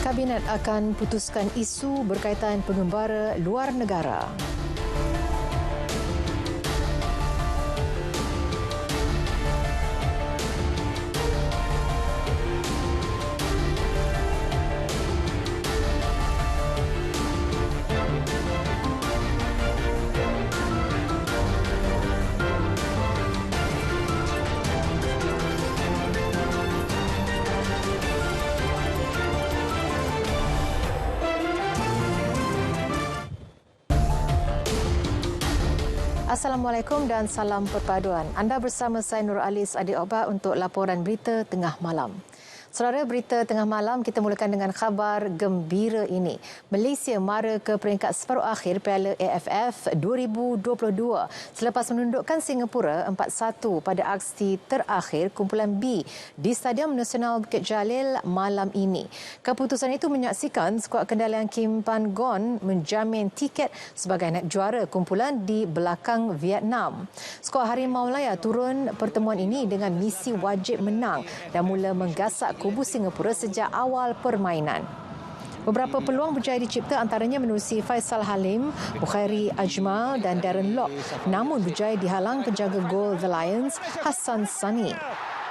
Kabinet akan putuskan isu berkaitan pengembara luar negara. Assalamualaikum dan salam perpaduan. Anda bersama saya Nur Alis Adik Oba untuk laporan berita tengah malam. Saudara, berita tengah malam kita mulakan dengan khabar gembira ini. Malaysia mara ke peringkat separuh akhir Piala AFF 2022 selepas menundukkan Singapura 4-1 pada aksi terakhir kumpulan B di Stadium Nasional Bukit Jalil malam ini. Keputusan itu menyaksikan skuad kendalian Kim Pan Gon menjamin tiket sebagai anak juara kumpulan di belakang Vietnam. Skuad Harimau Malaya turun pertemuan ini dengan misi wajib menang dan mula menggasak kubu Singapura sejak awal permainan. Beberapa peluang berjaya dicipta antaranya menerusi Faisal Halim, Bukhairi Ajmal dan Darren Lock. Namun berjaya dihalang penjaga gol The Lions, Hassan Sani.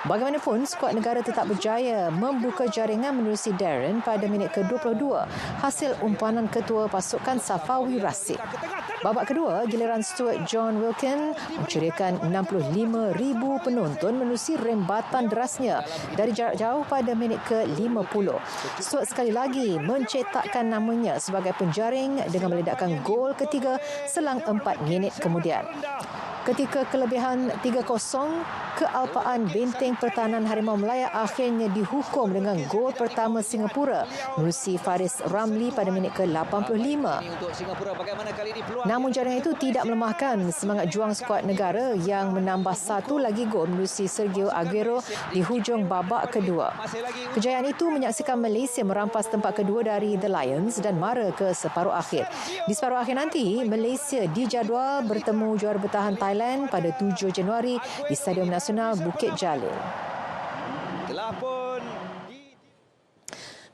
Bagaimanapun, skuad negara tetap berjaya membuka jaringan menerusi Darren pada minit ke-22 hasil umpanan ketua pasukan Safawi Rasid. Babak kedua, giliran Stuart John Wilkin menceriakan 65,000 penonton menerusi rembatan derasnya dari jarak jauh pada minit ke-50. Stuart sekali lagi mencetakkan namanya sebagai penjaring dengan meledakkan gol ketiga selang 4 minit kemudian. Ketika kelebihan 3-0, kealpaan benteng pertahanan Harimau Malaya akhirnya dihukum dengan gol pertama Singapura menerusi Faris Ramli pada minit ke-85. Namun jaringan itu tidak melemahkan semangat juang skuad negara yang menambah satu lagi gol menerusi Sergio Aguero di hujung babak kedua. Kejayaan itu menyaksikan Malaysia merampas tempat kedua dari The Lions dan mara ke separuh akhir. Di separuh akhir nanti, Malaysia dijadual bertemu juara bertahan Thailand pada 7 Januari di Stadium Nasional Bukit Jalil.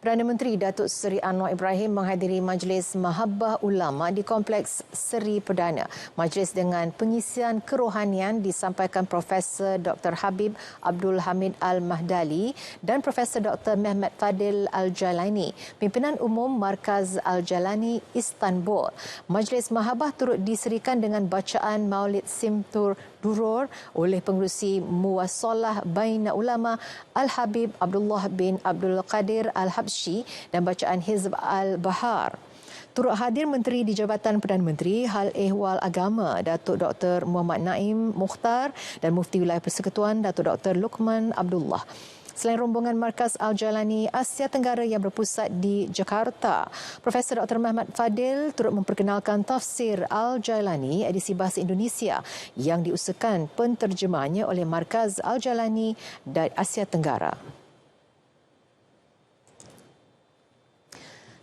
Perdana Menteri Datuk Seri Anwar Ibrahim menghadiri Majlis Mahabbah Ulama di Kompleks Seri Perdana. Majlis dengan pengisian kerohanian disampaikan Profesor Dr. Habib Abdul Hamid Al-Mahdali dan Profesor Dr. Mehmet Fadil Al-Jalani, Pimpinan Umum Markaz Al-Jalani Istanbul. Majlis Mahabbah turut diserikan dengan bacaan Maulid Simtur Durur oleh pengerusi Muwassalah Baina Ulama Al-Habib Abdullah bin Abdul Qadir Al-Habsyi dan bacaan Hizb Al-Bahar. Turut hadir Menteri di Jabatan Perdana Menteri Hal Ehwal Agama Datuk Dr. Muhammad Naim Mukhtar dan Mufti Wilayah Persekutuan Datuk Dr. Luqman Abdullah. Selain rombongan Markaz Al-Jalani Asia Tenggara yang berpusat di Jakarta, Profesor Dr. Mehmet Fadil turut memperkenalkan tafsir Al-Jalani edisi bahasa Indonesia yang diusahakan penterjemahnya oleh Markaz Al-Jalani dari Asia Tenggara.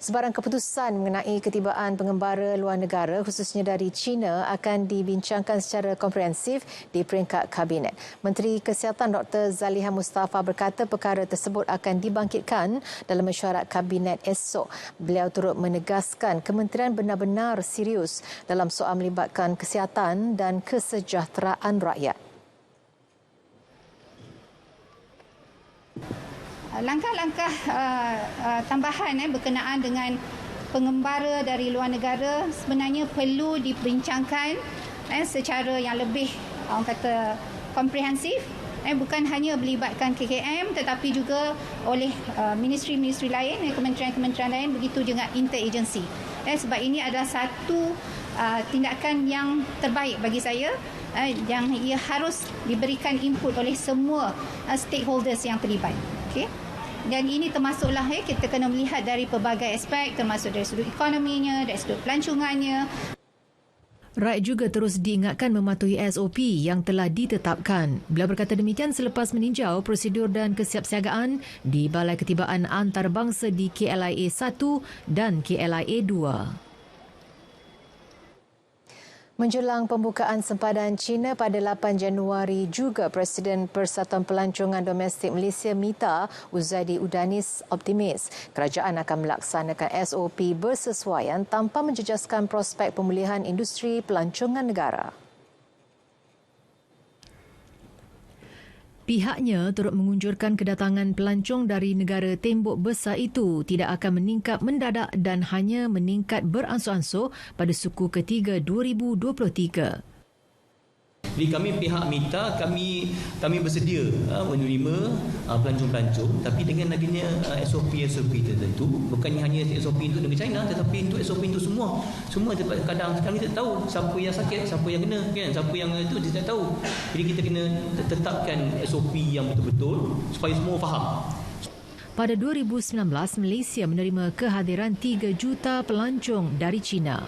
Sebarang keputusan mengenai ketibaan pengembara luar negara khususnya dari China akan dibincangkan secara komprehensif di peringkat Kabinet. Menteri Kesihatan Dr. Zaliha Mustafa berkata perkara tersebut akan dibangkitkan dalam mesyuarat Kabinet esok. Beliau turut menegaskan kementerian benar-benar serius dalam soal melibatkan kesihatan dan kesejahteraan rakyat. Langkah-langkah tambahan berkenaan dengan pengembara dari luar negara sebenarnya perlu dibincangkan secara yang lebih komprehensif, bukan hanya melibatkan KKM tetapi juga oleh ministeri-ministeri lain, kementerian-kementerian lain, begitu juga interagensi. Sebab ini adalah satu tindakan yang terbaik bagi saya, yang ia harus diberikan input oleh semua stakeholders yang terlibat. Okay? Dan ini termasuklah kita kena melihat dari pelbagai aspek, termasuk dari sudut ekonominya, dari sudut pelancongannya. Rakyat juga terus diingatkan mematuhi SOP yang telah ditetapkan. Beliau berkata demikian selepas meninjau prosedur dan kesiapsiagaan di Balai Ketibaan Antarabangsa di KLIA 1 dan KLIA 2. Menjelang pembukaan sempadan China pada 8 Januari juga, Presiden Persatuan Pelancongan Domestik Malaysia MITA, Uzadi Udanis, optimis kerajaan akan melaksanakan SOP bersesuaian tanpa menjejaskan prospek pemulihan industri pelancongan negara. Pihaknya turut mengunjurkan kedatangan pelancong dari negara tembok besar itu tidak akan meningkat mendadak dan hanya meningkat beransur-ansur pada suku ketiga 2023. Jadi kami pihak MITA, kami bersedia menerima pelancong-pelancong, tapi dengan adanya SOP tertentu, bukannya hanya SOP untuk negara China, tetapi untuk SOP untuk semua kadang sekarang kita tahu siapa yang sakit, siapa yang kena, kan, siapa yang itu kita tak tahu. Jadi kita kena tetapkan SOP yang betul-betul supaya semua faham. Pada 2019, Malaysia menerima kehadiran 3 juta pelancong dari China.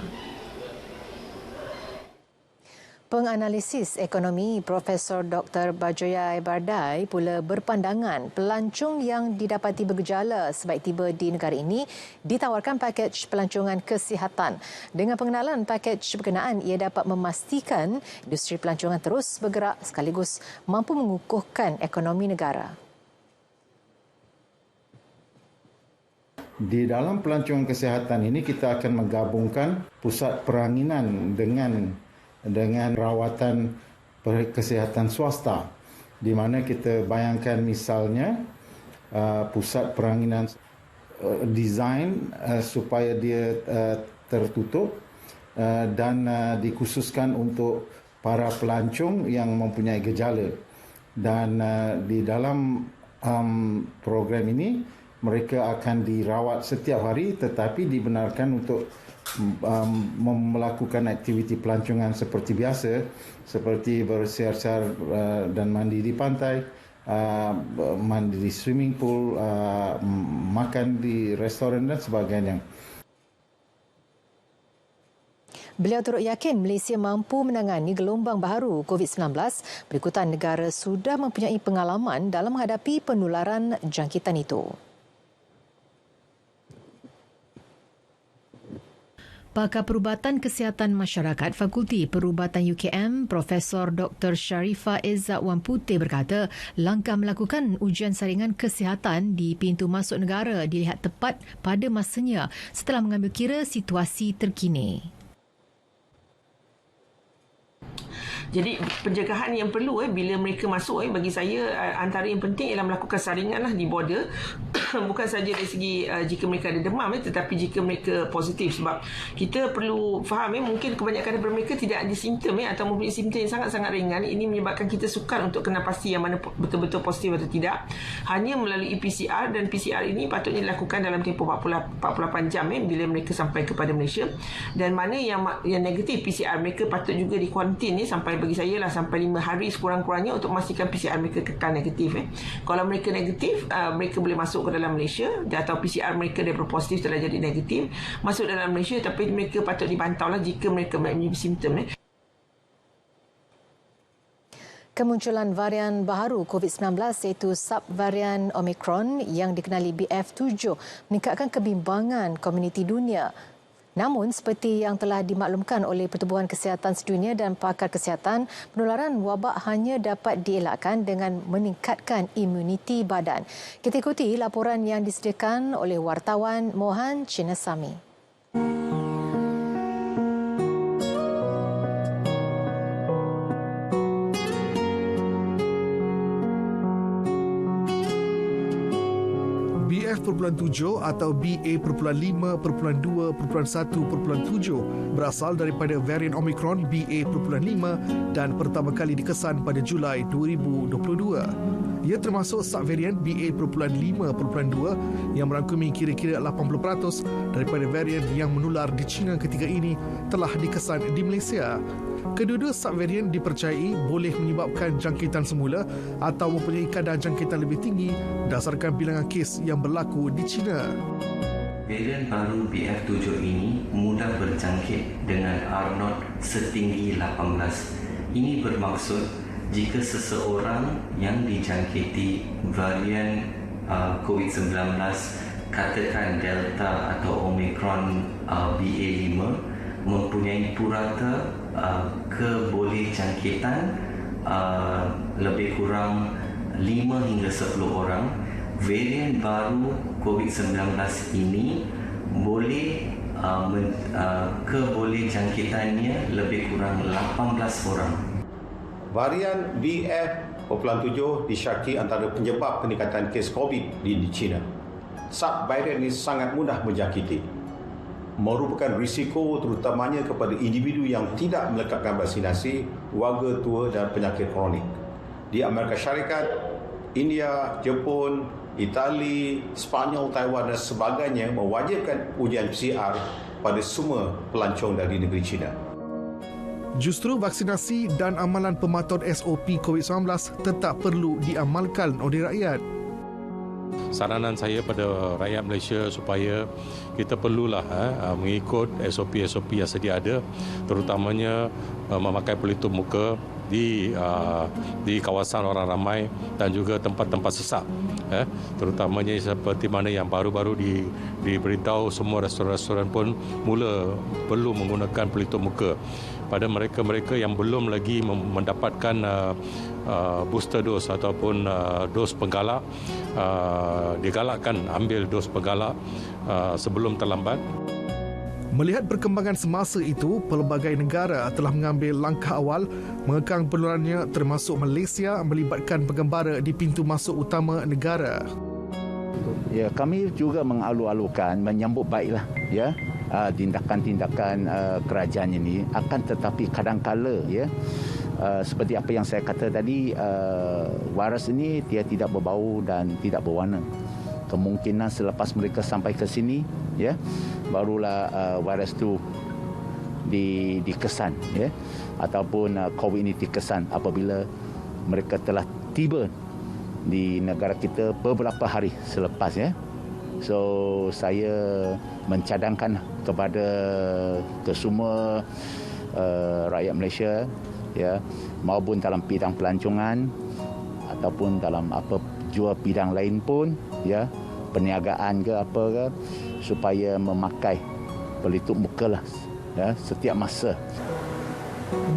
Penganalisis ekonomi Profesor Dr. Bajoyai Bardai pula berpandangan pelancong yang didapati bergejala sebaik tiba di negara ini ditawarkan pakej pelancongan kesihatan. Dengan pengenalan pakej berkenaan, ia dapat memastikan industri pelancongan terus bergerak sekaligus mampu mengukuhkan ekonomi negara. Di dalam pelancongan kesihatan ini kita akan menggabungkan pusat peranginan dengan rawatan kesihatan swasta, di mana kita bayangkan misalnya pusat peranginan desain supaya dia tertutup dan dikhususkan untuk para pelancong yang mempunyai gejala, dan di dalam program ini mereka akan dirawat setiap hari tetapi dibenarkan untuk melakukan aktiviti pelancongan seperti biasa, seperti bersiar-siar dan mandi di pantai, mandi di swimming pool, makan di restoran dan sebagainya. Beliau turut yakin Malaysia mampu menangani gelombang baru COVID-19 berikutan negara sudah mempunyai pengalaman dalam menghadapi penularan jangkitan itu. Pakar Perubatan Kesihatan Masyarakat Fakulti Perubatan UKM, Profesor Dr. Sharifah Izzat Wan Putih berkata, langkah melakukan ujian saringan kesihatan di pintu masuk negara dilihat tepat pada masanya setelah mengambil kira situasi terkini. Jadi pencegahan yang perlu bila mereka masuk bagi saya antara yang penting ialah melakukan saringan di border. Bukan saja dari segi jika mereka ada demam tetapi jika mereka positif, sebab kita perlu faham mungkin kebanyakan daripada mereka tidak ada simptom atau mempunyai simptom yang sangat-sangat ringan. Ini menyebabkan kita sukar untuk kena pasti yang mana betul-betul positif atau tidak hanya melalui PCR, dan PCR ini patutnya dilakukan dalam tempoh 48 jam bila mereka sampai kepada Malaysia, dan mana yang negatif PCR mereka patut juga dikuarantin sampai, bagi saya sampai 5 hari sekurang-kurangnya untuk memastikan PCR mereka kekal negatif. Kalau mereka negatif, mereka boleh masuk ke dalam Malaysia, atau PCR mereka daripada positif telah jadi negatif masuk dalam Malaysia, tapi mereka patut dipantau jika mereka mempunyai simptom. Kemunculan varian baharu COVID-19 iaitu subvarian Omicron yang dikenali BF7 meningkatkan kebimbangan komuniti dunia. Namun, seperti yang telah dimaklumkan oleh Pertubuhan Kesihatan Sedunia dan pakar kesihatan, penularan wabak hanya dapat dielakkan dengan meningkatkan imuniti badan. Kita ikuti laporan yang disediakan oleh wartawan Mohan Chinnasamy. BF.7 atau BA.5.2.1.7 berasal daripada varian Omicron BA.5 dan pertama kali dikesan pada Julai 2022. Ia termasuk subvarian BA.5.2 yang merangkumi kira-kira 80% daripada varian yang menular di China ketika ini telah dikesan di Malaysia. Kedua-dua subvarian dipercayai boleh menyebabkan jangkitan semula atau mempunyai kadar jangkitan lebih tinggi berdasarkan bilangan kes yang berlaku di China. Varian baru BF7 ini mudah berjangkit dengan R0 setinggi 18. Ini bermaksud jika seseorang yang dijangkiti varian COVID-19 katakan Delta atau Omicron BA5, mempunyai purata kebolehjangkitan lebih kurang 5 hingga 10 orang. Varian baru COVID-19 ini boleh kebolehjangkitannya lebih kurang 18 orang. Varian BF.7 disyaki antara penyebab peningkatan kes COVID di China. Subvarian ini sangat mudah menjangkiti, merupakan risiko terutamanya kepada individu yang tidak melekatkan vaksinasi, warga tua dan penyakit kronik. Di Amerika Syarikat, India, Jepun, Itali, Spanyol, Taiwan dan sebagainya mewajibkan ujian PCR pada semua pelancong dari negeri China. Justru vaksinasi dan amalan pematuhan SOP COVID-19 tetap perlu diamalkan oleh rakyat. Saranan saya pada rakyat Malaysia supaya kita perlulah mengikut SOP-SOP yang sedia ada, terutamanya memakai pelitup muka di kawasan orang ramai dan juga tempat-tempat sesak, terutamanya seperti mana yang baru-baru diberitahu semua restoran-restoran pun mula perlu menggunakan pelitup muka. Pada mereka-mereka yang belum lagi mendapatkan booster dose ataupun dos penggalak, digalakkan ambil dos penggalak sebelum terlambat. Melihat perkembangan semasa itu, pelbagai negara telah mengambil langkah awal mengekang penularannya, termasuk Malaysia melibatkan penggembara di pintu masuk utama negara. Ya, kami juga mengalu-alukan, menyambut baiklah ya tindakan-tindakan kerajaan ini, akan tetapi kadang-kala ya seperti apa yang saya kata tadi, virus ini dia tidak berbau dan tidak berwarna. Kemungkinan selepas mereka sampai ke sini ya, barulah virus itu dikesan ya, ataupun COVID ini dikesan apabila mereka telah tiba di negara kita beberapa hari selepas ya. So saya mencadangkan kepada kesemua rakyat Malaysia ya, maupun dalam bidang pelancongan ataupun dalam apa jua bidang lain pun ya, perniagaan ke apa ke, supaya memakai pelitup muka lah ya, setiap masa.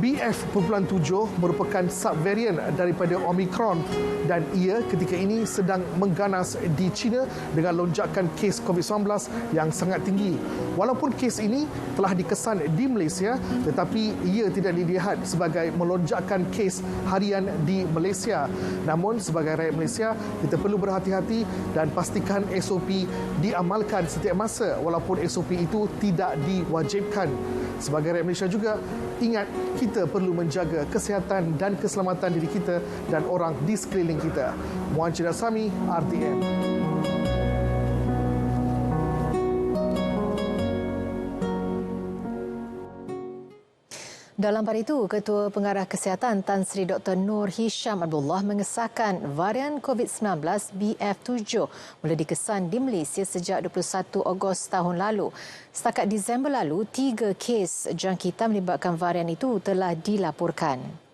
BF.7 merupakan subvarian daripada Omicron dan ia ketika ini sedang mengganas di China dengan lonjakan kes COVID-19 yang sangat tinggi. Walaupun kes ini telah dikesan di Malaysia, tetapi ia tidak dilihat sebagai melonjakkan kes harian di Malaysia. Namun sebagai rakyat Malaysia, kita perlu berhati-hati dan pastikan SOP diamalkan setiap masa walaupun SOP itu tidak diwajibkan. Sebagai rakyat Malaysia juga, ingat kita perlu menjaga kesihatan dan keselamatan diri kita dan orang di sekeliling kita. Muhammad Sami, RTM. Dalam pada itu, Ketua Pengarah Kesihatan Tan Sri Dr. Nur Hisham Abdullah mengesahkan varian COVID-19 BF.7 mula dikesan di Malaysia sejak 21 Ogos tahun lalu. Setakat Disember lalu, 3 kes jangkitan melibatkan varian itu telah dilaporkan.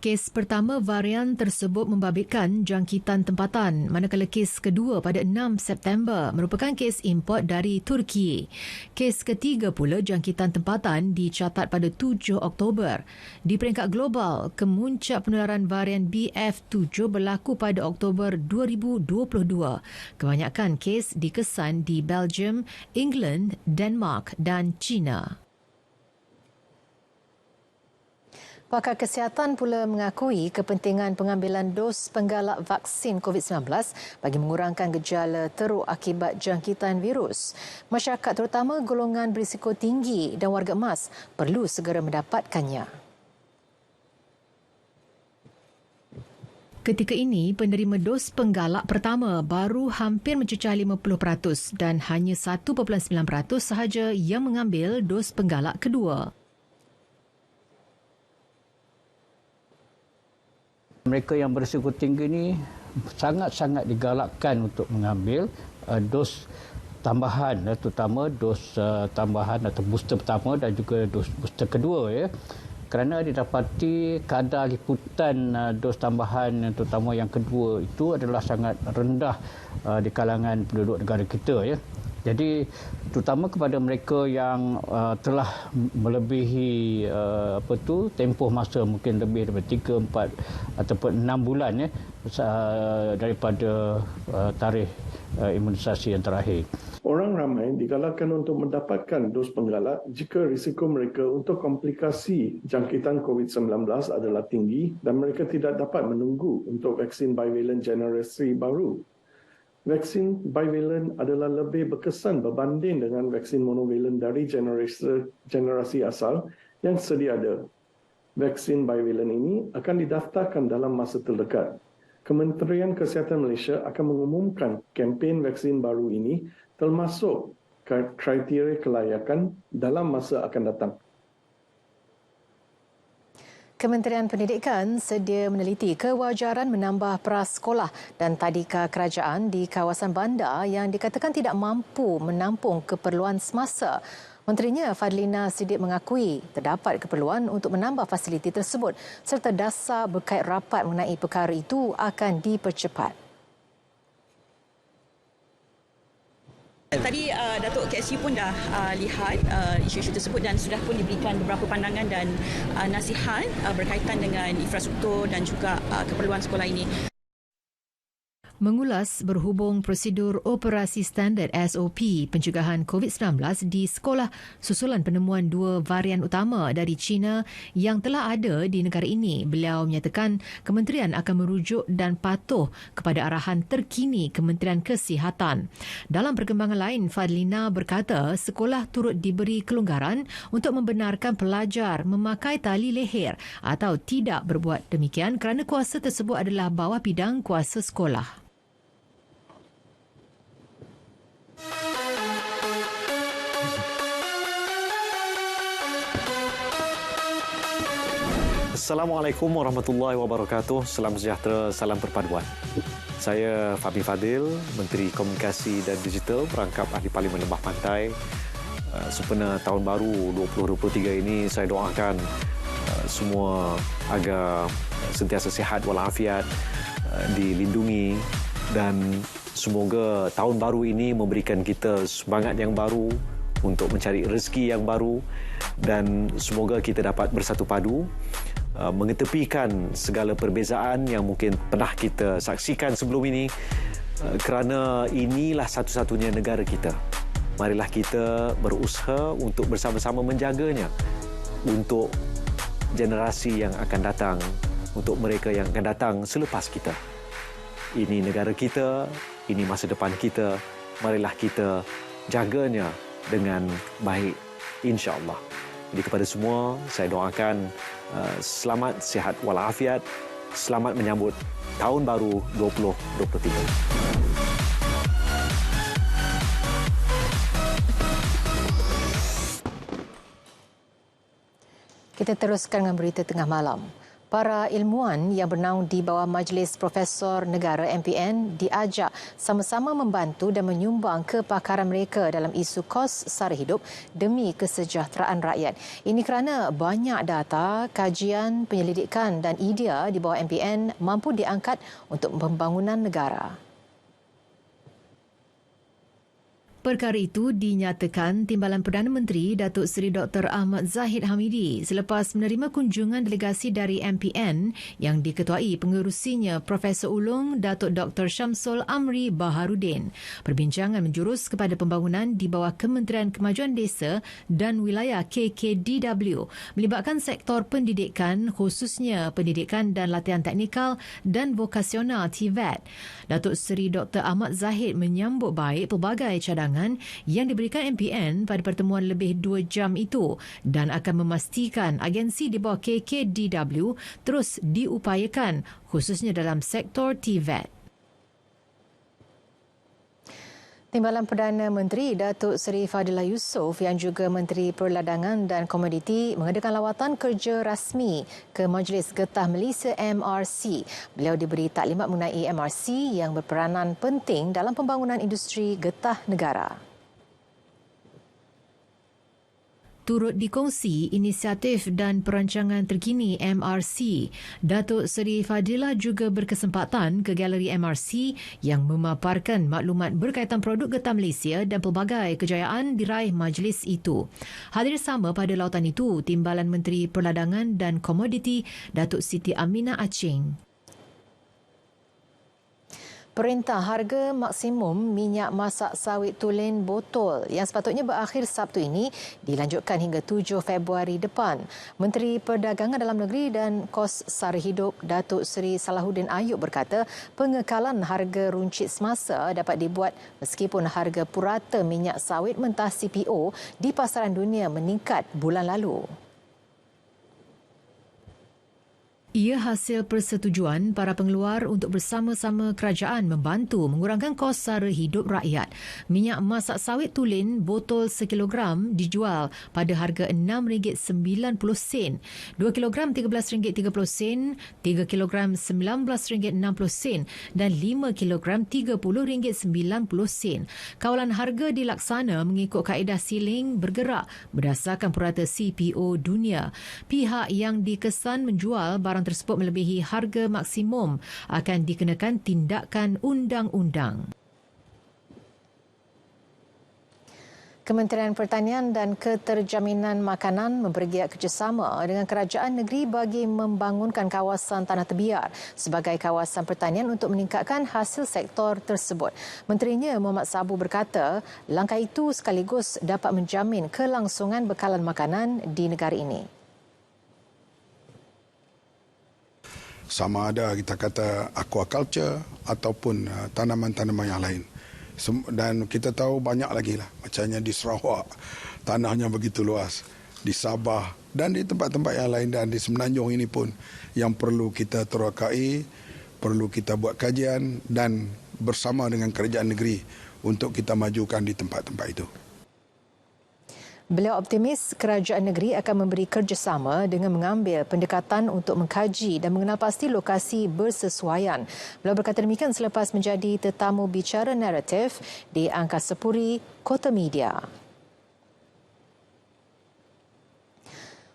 Kes pertama varian tersebut membabitkan jangkitan tempatan, manakala kes kedua pada 6 September merupakan kes import dari Turki. Kes ketiga pula jangkitan tempatan dicatat pada 7 Oktober. Di peringkat global, kemuncak penularan varian BF.7 berlaku pada Oktober 2022. Kebanyakan kes dikesan di Belgium, England, Denmark dan China. Pakar kesihatan pula mengakui kepentingan pengambilan dos penggalak vaksin COVID-19 bagi mengurangkan gejala teruk akibat jangkitan virus. Masyarakat terutama golongan berisiko tinggi dan warga emas perlu segera mendapatkannya. Ketika ini, penerima dos penggalak pertama baru hampir mencecah 50% dan hanya 1.9% sahaja yang mengambil dos penggalak kedua. Mereka yang berisiko tinggi ini sangat-sangat digalakkan untuk mengambil dos tambahan, terutama dos tambahan atau booster pertama dan juga dos booster kedua ya. Kerana didapati kadar liputan dos tambahan terutama yang kedua itu adalah sangat rendah di kalangan penduduk negara kita ya. Jadi terutama kepada mereka yang telah melebihi tempoh masa mungkin lebih daripada 3, 4 ataupun 6 bulan daripada tarikh imunisasi yang terakhir. Orang ramai digalakkan untuk mendapatkan dos penggalak jika risiko mereka untuk komplikasi jangkitan COVID-19 adalah tinggi dan mereka tidak dapat menunggu untuk vaksin bivalent generasi baru. Vaksin bivalent adalah lebih berkesan berbanding dengan vaksin monovalent dari generasi asal yang sedia ada. Vaksin bivalent ini akan didaftarkan dalam masa terdekat. Kementerian Kesihatan Malaysia akan mengumumkan kempen vaksin baru ini termasuk kriteria kelayakan dalam masa akan datang. Kementerian Pendidikan sedia meneliti kewajaran menambah prasekolah dan tadika kerajaan di kawasan bandar yang dikatakan tidak mampu menampung keperluan semasa. Menterinya Fadlina Siddiq mengakui terdapat keperluan untuk menambah fasiliti tersebut serta dasar berkait rapat mengenai perkara itu akan dipercepat. Tadi Datuk KSU pun dah lihat isu-isu tersebut dan sudah pun diberikan beberapa pandangan dan nasihat berkaitan dengan infrastruktur dan juga keperluan sekolah ini. Mengulas berhubung prosedur operasi standard SOP pencegahan COVID-19 di sekolah susulan penemuan 2 varian utama dari China yang telah ada di negara ini. Beliau menyatakan kementerian akan merujuk dan patuh kepada arahan terkini Kementerian Kesihatan. Dalam perkembangan lain, Fadlina berkata sekolah turut diberi kelonggaran untuk membenarkan pelajar memakai tali leher atau tidak berbuat demikian kerana kuasa tersebut adalah bawah bidang kuasa sekolah. Assalamualaikum warahmatullahi wabarakatuh. Salam sejahtera, salam perpaduan. Saya Fahmi Fadil, Menteri Komunikasi dan Digital, merangkap Ahli Parlimen Lembah Pantai. Sempena Tahun Baru 2023 ini, saya doakan semua agar sentiasa sihat walafiat, dilindungi dan semoga Tahun Baru ini memberikan kita semangat yang baru untuk mencari rezeki yang baru dan semoga kita dapat bersatu padu mengetepikan segala perbezaan yang mungkin pernah kita saksikan sebelum ini kerana inilah satu-satunya negara kita. Marilah kita berusaha untuk bersama-sama menjaganya untuk generasi yang akan datang, untuk mereka yang akan datang selepas kita. Ini negara kita, ini masa depan kita. Marilah kita jaganya dengan baik, insya-Allah. Jadi kepada semua, saya doakan selamat, sihat walafiat, selamat menyambut Tahun Baru 2023. Kita teruskan dengan berita tengah malam. Para ilmuwan yang bernaung di bawah Majlis Profesor Negara MPN diajak sama-sama membantu dan menyumbang kepakaran mereka dalam isu kos sara hidup demi kesejahteraan rakyat. Ini kerana banyak data, kajian, penyelidikan dan idea di bawah MPN mampu diangkat untuk pembangunan negara. Perkara itu dinyatakan Timbalan Perdana Menteri Datuk Seri Dr. Ahmad Zahid Hamidi selepas menerima kunjungan delegasi dari MPN yang diketuai pengerusinya Profesor Ulung Datuk Dr. Syamsul Amri Baharudin. Perbincangan menjurus kepada pembangunan di bawah Kementerian Kemajuan Desa dan Wilayah KKDW melibatkan sektor pendidikan khususnya pendidikan dan latihan teknikal dan vokasional TVET. Datuk Seri Dr. Ahmad Zahid menyambut baik pelbagai cadangan yang diberikan MPN pada pertemuan lebih 2 jam itu dan akan memastikan agensi di bawah KKDW terus diupayakan khususnya dalam sektor TVET. Timbalan Perdana Menteri Datuk Seri Fadilah Yusof yang juga Menteri Perladangan dan Komoditi mengadakan lawatan kerja rasmi ke Majlis Getah Malaysia MRC. Beliau diberi taklimat mengenai MRC yang berperanan penting dalam pembangunan industri getah negara. Turut dikongsi inisiatif dan perancangan terkini MRC. Datuk Seri Fadila juga berkesempatan ke galeri MRC yang memaparkan maklumat berkaitan produk getah Malaysia dan pelbagai kejayaan diraih majlis itu. Hadir sama pada lautan itu Timbalan Menteri Perdagangan dan Komoditi Datuk Siti Aminah Aching. Perintah harga maksimum minyak masak sawit tulen botol yang sepatutnya berakhir Sabtu ini dilanjutkan hingga 7 Februari depan. Menteri Perdagangan Dalam Negeri dan Kos Sara Hidup Datuk Seri Salahuddin Ayub berkata pengekalan harga runcit semasa dapat dibuat meskipun harga purata minyak sawit mentah CPO di pasaran dunia meningkat bulan lalu. Ia hasil persetujuan para pengeluar untuk bersama-sama kerajaan membantu mengurangkan kos sara hidup rakyat. Minyak masak sawit tulen botol 1 kilogram dijual pada harga RM6.90, 2 kilogram RM13.30, 3 kilogram RM19.60 dan 5 kilogram RM30.90. Kawalan harga dilaksana mengikut kaedah siling bergerak berdasarkan purata CPO dunia. Pihak yang dikesan menjual barang tersebut melebihi harga maksimum akan dikenakan tindakan undang-undang. Kementerian Pertanian dan Keterjaminan Makanan mempergiat kerjasama dengan kerajaan negeri bagi membangunkan kawasan tanah terbiar sebagai kawasan pertanian untuk meningkatkan hasil sektor tersebut. Menterinya Muhammad Sabu berkata, langkah itu sekaligus dapat menjamin kelangsungan bekalan makanan di negara ini. Sama ada kita kata aquaculture ataupun tanaman-tanaman yang lain. Dan kita tahu banyak lagi lah. Macamnya di Sarawak, tanahnya begitu luas. Di Sabah dan di tempat-tempat yang lain dan di Semenanjung ini pun yang perlu kita terokai, perlu kita buat kajian dan bersama dengan kerajaan negeri untuk kita majukan di tempat-tempat itu. Beliau optimis kerajaan negeri akan memberi kerjasama dengan mengambil pendekatan untuk mengkaji dan mengenal pasti lokasi bersesuaian. Beliau berkata demikian selepas menjadi tetamu bicara naratif di Angkasa Puri, Kota Media.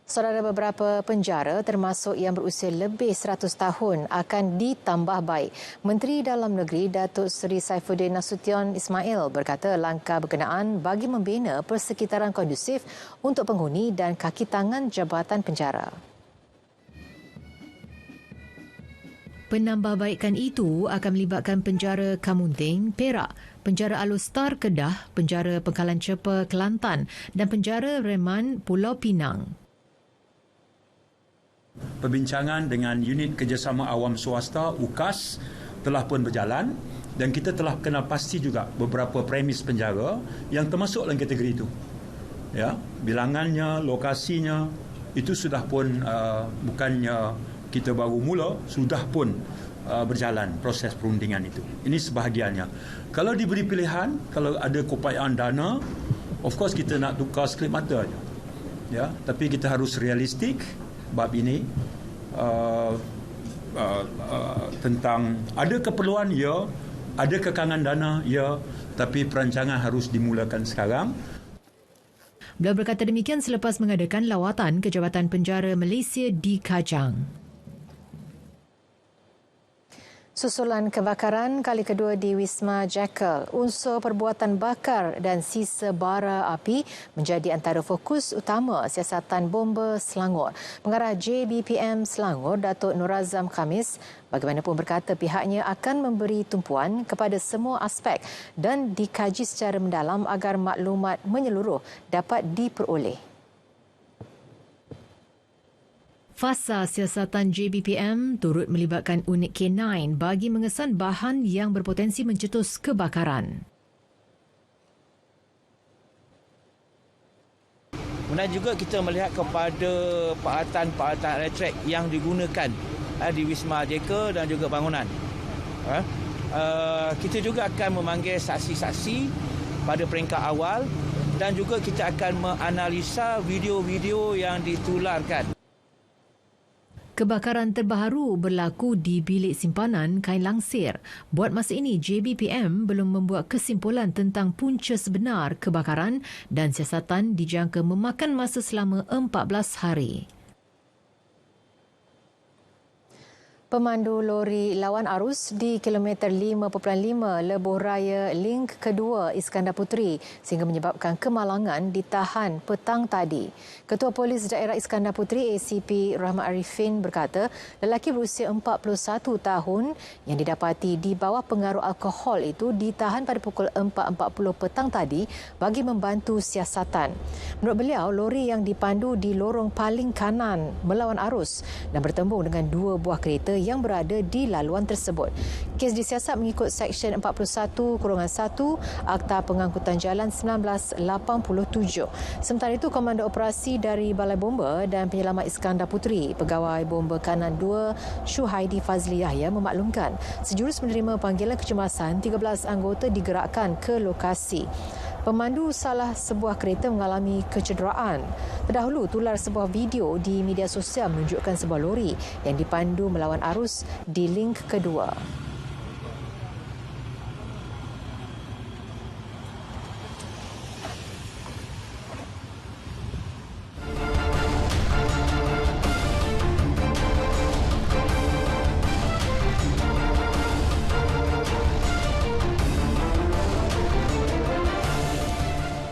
Saudara, beberapa penjara termasuk yang berusia lebih 100 tahun akan ditambah baik. Menteri Dalam Negeri Datuk Seri Saifuddin Nasution Ismail berkata langkah berkenaan bagi membina persekitaran kondusif untuk penghuni dan kaki tangan jabatan penjara. Penambahbaikan itu akan melibatkan penjara Kamunting, Perak, penjara Alustar Kedah, penjara Pengkalan Cepa Kelantan dan penjara Reman Pulau Pinang. Perbincangan dengan unit kerjasama awam swasta UKAS telah pun berjalan dan kita telah kenal pasti juga beberapa premis penjara yang termasuk dalam kategori itu. Ya, bilangannya, lokasinya itu sudah pun bukannya kita baru mula, sudah pun berjalan proses perundingan itu. Ini sebahagiannya. Kalau diberi pilihan, kalau ada keupayaan dana, of course kita nak tukar skrip mata je. Ya, tapi kita harus realistik bab ini tentang ada keperluan ya, ada kekangan dana ya, tapi perancangan harus dimulakan sekarang. Beliau berkata demikian selepas mengadakan lawatan ke Jabatan Penjara Malaysia di Kajang. Susulan kebakaran kali kedua di Wisma Jekyll, unsur perbuatan bakar dan sisa bara api menjadi antara fokus utama siasatan bomba Selangor. Pengarah JBPM Selangor, Datuk Nur Azam Khamis, bagaimanapun berkata pihaknya akan memberi tumpuan kepada semua aspek dan dikaji secara mendalam agar maklumat menyeluruh dapat diperoleh. Fasa siasatan JBPM turut melibatkan unit K9 bagi mengesan bahan yang berpotensi mencetus kebakaran. Kemudian juga kita melihat kepada peralatan-peralatan elektrik yang digunakan di Wisma Jekyll dan juga bangunan. Kita juga akan memanggil saksi-saksi pada peringkat awal dan juga kita akan menganalisa video-video yang ditularkan. Kebakaran terbaru berlaku di bilik simpanan kain langsir. Buat masa ini, JBPM belum membuat kesimpulan tentang punca sebenar kebakaran dan siasatan dijangka memakan masa selama 14 hari. Pemandu lori lawan arus di kilometer 5.5 Lebuh Raya Link kedua Iskandar Puteri sehingga menyebabkan kemalangan ditahan petang tadi. Ketua Polis Daerah Iskandar Puteri ACP Rahmat Arifin berkata lelaki berusia 41 tahun yang didapati di bawah pengaruh alkohol itu ditahan pada pukul 4.40 petang tadi bagi membantu siasatan. Menurut beliau, lori yang dipandu di lorong paling kanan melawan arus dan bertembung dengan dua buah kereta yang berada di laluan tersebut. Kes disiasat mengikut Seksyen 41-1 Akta Pengangkutan Jalan 1987. Sementara itu, Komando Operasi dari Balai Bomba dan Penyelamat Iskandar Puteri, Pegawai Bomba Kanan 2 Syuhaidi Fazli Yahya memaklumkan sejurus menerima panggilan kecemasan 13 anggota digerakkan ke lokasi. Pemandu salah sebuah kereta mengalami kecederaan. Terdahulu, tular sebuah video di media sosial menunjukkan sebuah lori yang dipandu melawan arus di link kedua.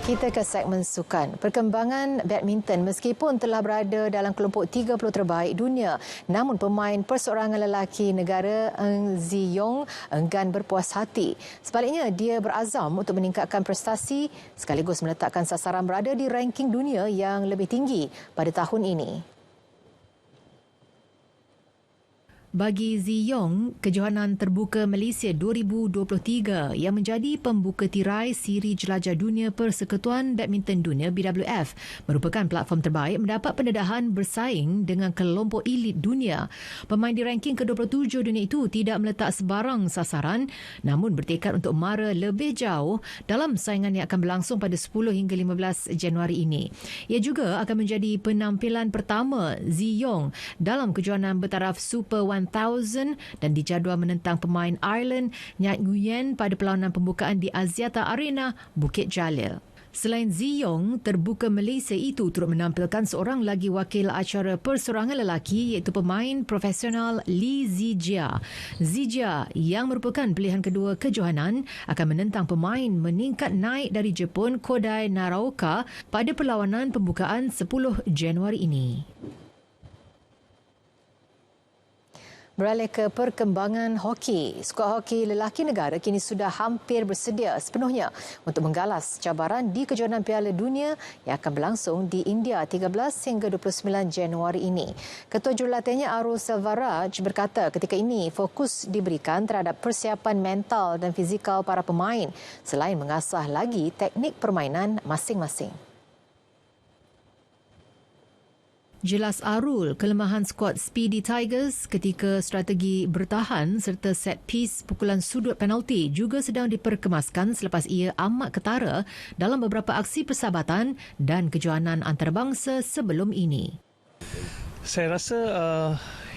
Kita ke segmen sukan. Perkembangan badminton meskipun telah berada dalam kelompok 30 terbaik dunia, namun pemain perseorangan lelaki negara Eng Ziyong enggan berpuas hati. Sebaliknya, dia berazam untuk meningkatkan prestasi sekaligus meletakkan sasaran berada di ranking dunia yang lebih tinggi pada tahun ini. Bagi Ziyong, kejohanan terbuka Malaysia 2023 yang menjadi pembuka tirai siri jelajah dunia Persekutuan Badminton Dunia BWF merupakan platform terbaik mendapat pendedahan bersaing dengan kelompok elit dunia. Pemain di ranking ke-27 dunia itu tidak meletak sebarang sasaran namun bertekad untuk mara lebih jauh dalam saingan yang akan berlangsung pada 10 hingga 15 Januari ini. Ia juga akan menjadi penampilan pertama Ziyong dalam kejohanan bertaraf Super 1000 dan dijadual menentang pemain Ireland Nyat Nguyen pada perlawanan pembukaan di Axiata Arena, Bukit Jalil. Selain Ziyong, terbuka Malaysia itu turut menampilkan seorang lagi wakil acara perseorangan lelaki iaitu pemain profesional Lee Zijia. Zijia yang merupakan pilihan kedua kejohanan akan menentang pemain meningkat naik dari Jepun Kodai Naraoka pada perlawanan pembukaan 10 Januari ini. Beralih ke perkembangan hoki. Skuad hoki lelaki negara kini sudah hampir bersedia sepenuhnya untuk menggalas cabaran di kejohanan Piala Dunia yang akan berlangsung di India 13 hingga 29 Januari ini. Ketua Jurulatihnya Arul Selvaraj berkata ketika ini fokus diberikan terhadap persiapan mental dan fizikal para pemain selain mengasah lagi teknik permainan masing-masing. Jelas Arul, kelemahan skuad Speedy Tigers ketika strategi bertahan serta set piece pukulan sudut penalti juga sedang diperkemaskan selepas ia amat ketara dalam beberapa aksi persahabatan dan kejohanan antarabangsa sebelum ini. Saya rasa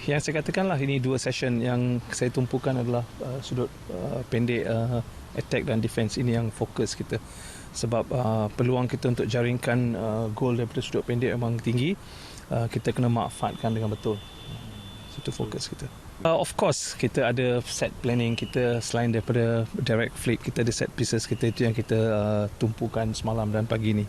yang saya katakanlah ini dua session yang saya tumpukan adalah sudut pendek attack dan defense, ini yang fokus kita. Sebab peluang kita untuk jaringkan gol daripada sudut pendek memang tinggi. Kita kena manfaatkan dengan betul. Itu fokus kita. Of course, kita ada set planning kita selain daripada direct flick, kita ada set pieces kita, itu yang kita tumpukan semalam dan pagi ini.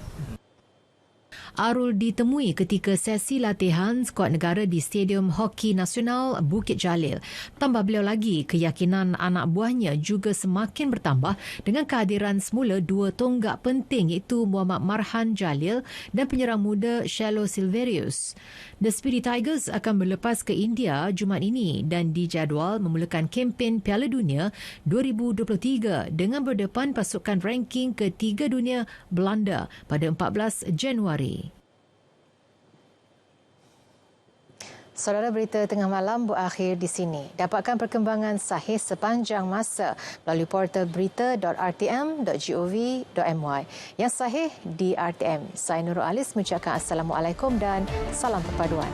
Arul ditemui ketika sesi latihan skuad negara di Stadium Hoki Nasional Bukit Jalil. Tambah beliau lagi, keyakinan anak buahnya juga semakin bertambah dengan kehadiran semula dua tonggak penting iaitu Muhammad Marhan Jalil dan penyerang muda Shallow Silverius. The Speedy Tigers akan berlepas ke India Jumaat ini dan dijadual memulakan kempen Piala Dunia 2023 dengan berdepan pasukan ranking ke-3 dunia Belanda pada 14 Januari. Saudara, berita tengah malam berakhir di sini. Dapatkan perkembangan sahih sepanjang masa melalui portal berita.rtm.gov.my. Yang sahih di RTM. Saya Nurul Alis mengucapkan Assalamualaikum dan salam perpaduan.